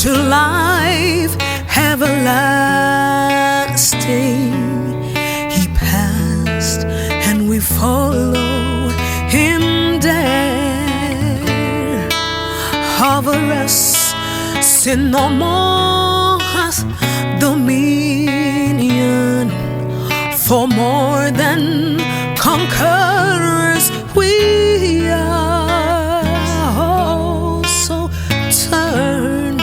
to life everlasting. He passed and we follow him there. Over us, sin no more has dominion, for more than conquerors we are. Oh, so turn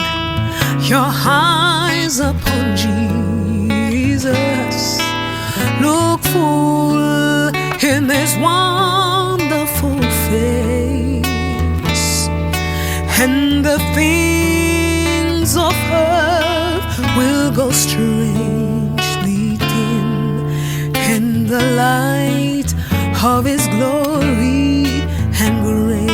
your eyes upon Jesus. Look full in his wonderful face, and the things of earth will go strangely dim in the light of his glory and grace.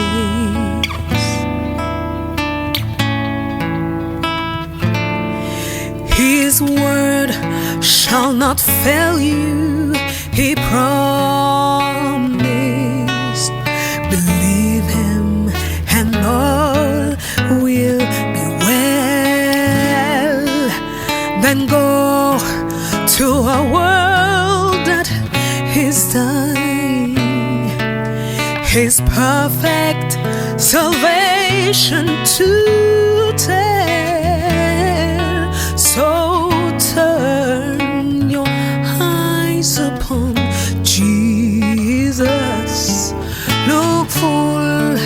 His word shall not fail you, he promised. Believe him and all will be well. Then go to a world that is dying, his perfect salvation to tell. So turn your eyes upon Jesus. Look full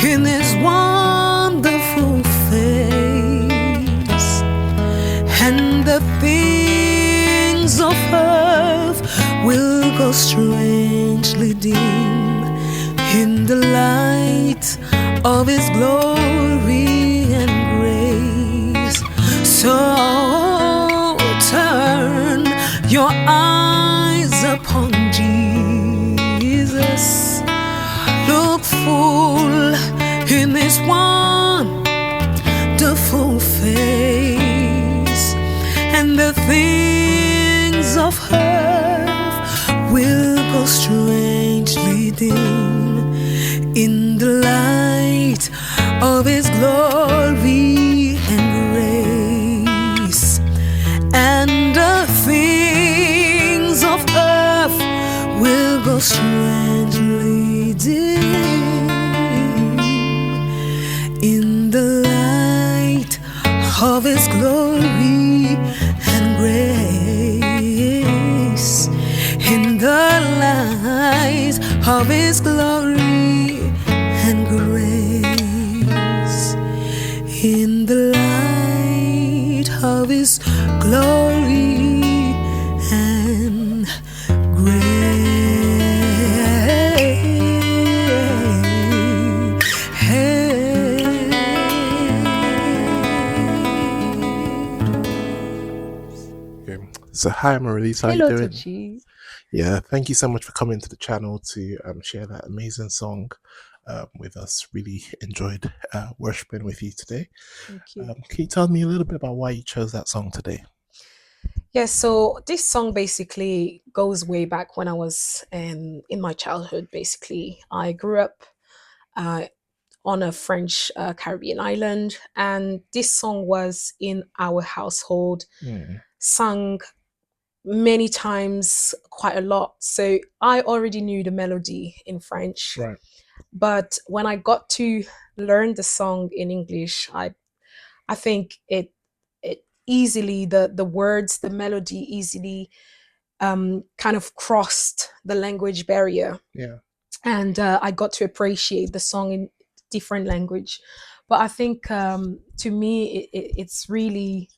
in his wonderful face, and the things of earth will go strangely dim in the light of his glory and grace. So turn your eyes upon Jesus. Look full in his wonderful face, and the things of earth will go strangely dim in the light of his glory and grace. And the things of earth will go strangely dim in the light of his glory and grace. In the light of his glory and grace. In the light of his glory and So hi Amarilys, how Hello, you doing? Tochi. Yeah, thank you so much for coming to the channel to share that amazing song with us. Really enjoyed worshiping with you today. Thank you. Can you tell me a little bit about why you chose that song today? Yeah, so this song basically goes way back when I was in my childhood. Basically, I grew up on a French Caribbean island, and this song was in our household, sung many times, quite a lot. So I already knew the melody in French, Right. but when I got to learn the song in English, I think it easily, the words, the melody easily kind of crossed the language barrier. Yeah. And I got to appreciate the song in different language. But I think to me, it's really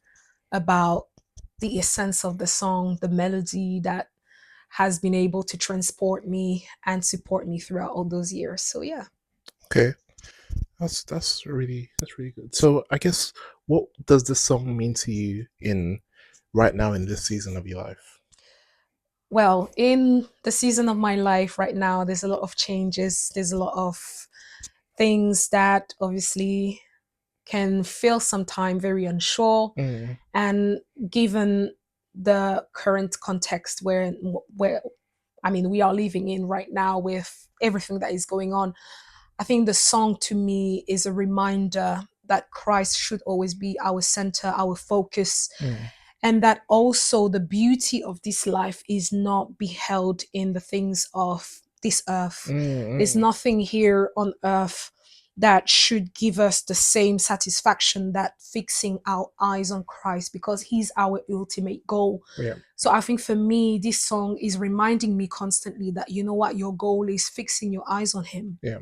about the essence of the song, the melody that has been able to transport me and support me throughout all those years. So yeah. Okay. That's really good. So I guess, what does this song mean to you right now in this season of your life? Well, in the season of my life right now, there's a lot of changes. There's a lot of things that obviously can feel sometimes very unsure. And given the current context where I mean, we are living in right now with everything that is going on, I think the song to me is a reminder that Christ should always be our center, our focus, Mm. and that also the beauty of this life is not beheld in the things of this earth. There's Mm. nothing here on earth that should give us the same satisfaction that fixing our eyes on Christ, because he's our ultimate goal. Yeah. So I think for me, this song is reminding me constantly that, you know what, your goal is fixing your eyes on him. Yeah.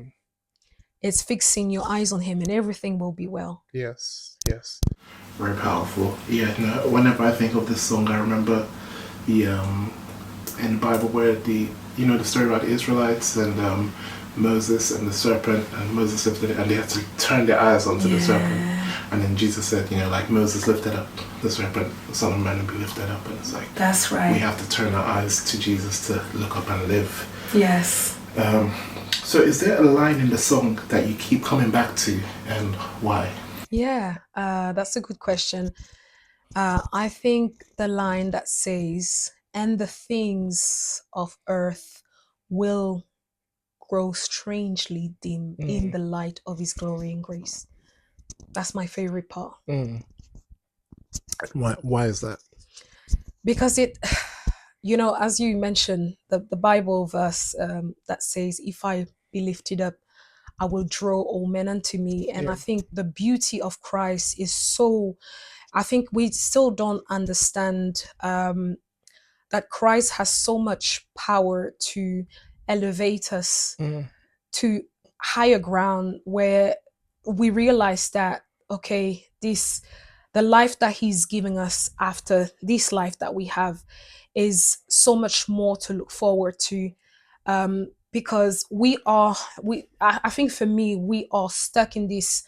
It's fixing your eyes on him and everything will be well. Yes. Yes. Very powerful. Yeah. No, whenever I think of this song, I remember the in the Bible where the story about the Israelites and Moses and the serpent, and Moses lifted it and they had to turn their eyes onto the serpent, and then Jesus said, like Moses lifted up the serpent, the Son of Man will be lifted up, and it's like, That's we right. have to turn our eyes to Jesus to look up and live. Yes. So is there a line in the song that you keep coming back to, and why? Yeah, that's a good question. I think the line that says, and the things of earth will grow strangely dim in the light of his glory and grace. That's my favorite part. Why is that? Because it, as you mentioned, the Bible verse that says, if I be lifted up, I will draw all men unto me. And Yeah. I think the beauty of Christ is so, I think we still don't understand that Christ has so much power to elevate us to higher ground, where we realize that, okay, the life that he's giving us after this life that we have is so much more to look forward to, because I think for me, we are stuck in this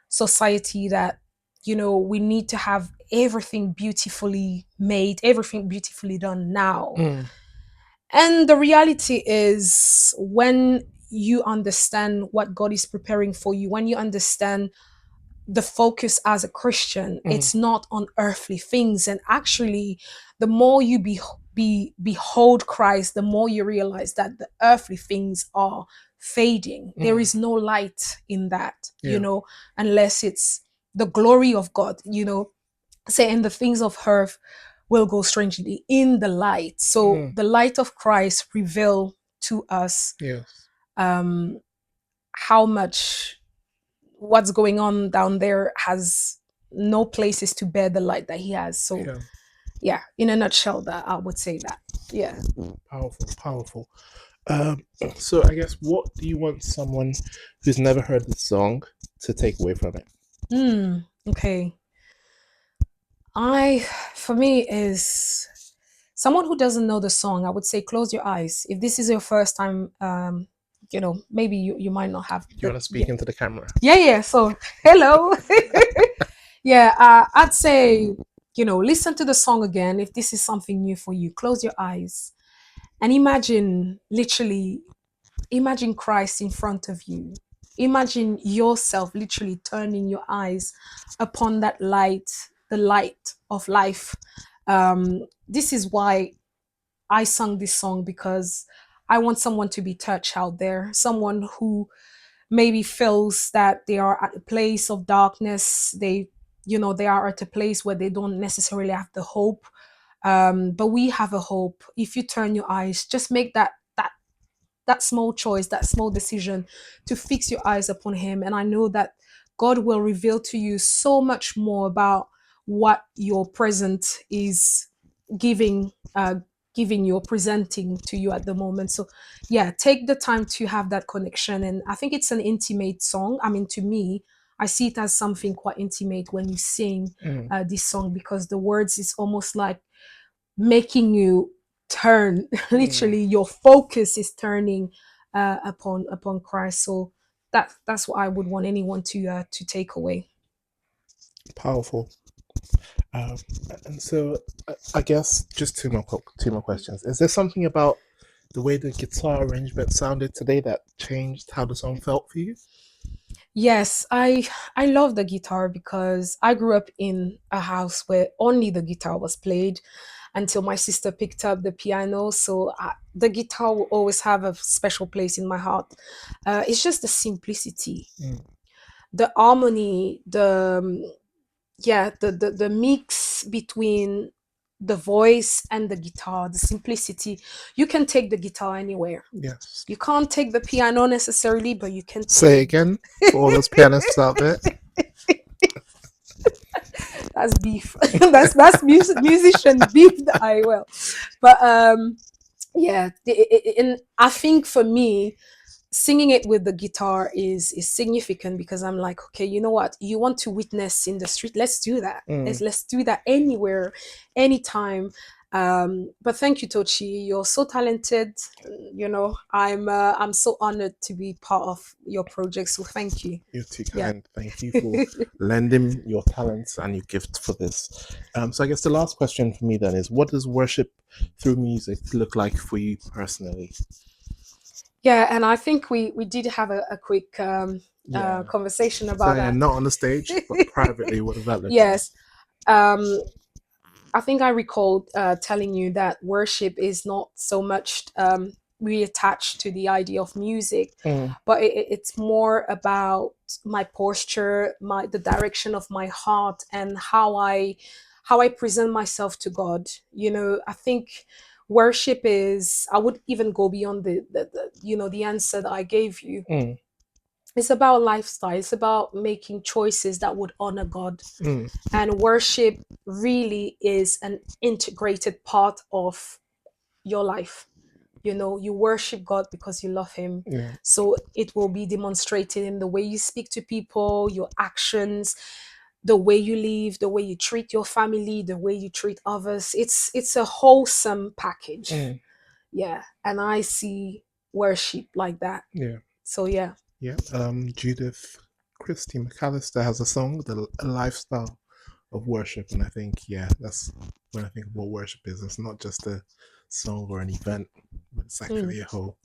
society that, we need to have everything beautifully made, everything beautifully done now. And the reality is, when you understand what God is preparing for you, when you understand the focus as a Christian, it's not on earthly things. And actually, the more you behold Christ, the more you realize that the earthly things are fading. There is no light in that, Yeah. unless it's the glory of God, saying the things of earth will go strangely in the light. So the light of Christ reveal to us Yes. how much what's going on down there has no places to bear the light that he has. So yeah, in a nutshell, that I would say that. Yeah. Powerful. So I guess, what do you want someone who's never heard the song to take away from it? Okay. For me, is someone who doesn't know the song, I would say close your eyes. If this is your first time, maybe you might not have. You want to speak into the camera? Yeah. So hello. Yeah, I'd say, listen to the song again. If this is something new for you, close your eyes and imagine Christ in front of you. Imagine yourself literally turning your eyes upon that light, the light of life. This is why I sung this song, because I want someone to be touched out there, someone who maybe feels that they are at a place of darkness. They are at a place where they don't necessarily have the hope. But we have a hope. If you turn your eyes, just make that small choice, that small decision to fix your eyes upon him. And I know that God will reveal to you so much more about what your present is giving you or presenting to you at the moment. So yeah, take the time to have that connection. And I think it's an intimate song. I mean, to me, I see it as something quite intimate when you sing this song, because the words is almost like making you turn. Literally, your focus is turning upon Christ. So that's what I would want anyone to take away. Powerful. And so I guess just two more questions. Is there something about the way the guitar arrangement sounded today that changed how the song felt for you? Yes, I love the guitar, because I grew up in a house where only the guitar was played until my sister picked up the piano. So the guitar will always have a special place in my heart. It's just the simplicity. the harmony, the mix between the voice and the guitar, the simplicity. You can take the guitar anywhere. Yes. You can't take the piano necessarily, but you can Say take. again for all those pianists out there. That's beef. That's musician beef that I will. But yeah, and I think for me, singing it with the guitar is significant because I'm like, okay, you know what? You want to witness in the street? Let's do that. Let's do that anywhere, anytime. But thank you, Tochi. You're so talented. You know, I'm so honored to be part of your project. So thank you. You're too Yeah. kind. Thank you for lending your talents and your gift for this. So I guess the last question for me then is, what does worship through music look like for you personally? Yeah, and I think we did have a quick Yeah. conversation So about yeah, that. not on the stage, but privately, what does that look Yes. Um, I think I recalled telling you that worship is not so much reattached to the idea of music, like? but it's more about my posture, the direction of my heart, and how I present myself to God. You know, I think worship is. I would even go beyond the answer that I gave you. Mm, It's about lifestyle. It's about making choices that would honor God. mm, And worship really is an integrated part of your life. You know, you worship God because you love Him. yeah. So it will be demonstrated in the way you speak to people, your actions, the way you live, the way you treat your family, the way you treat others. It's a wholesome package. Mm, Yeah. And I see worship like that. yeah. So yeah. Yeah. Judith Christie McAllister has a song, A Lifestyle of Worship. And I think, yeah, that's when I think of what worship is. It's not just a song or an event, but it's actually a whole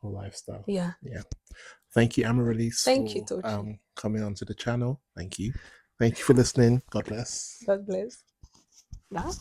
lifestyle. Yeah. Yeah. Thank you, Amarilys, Thank you, for Tochi. coming onto the channel. Thank you. Thank you for listening. God bless. God bless. Bye.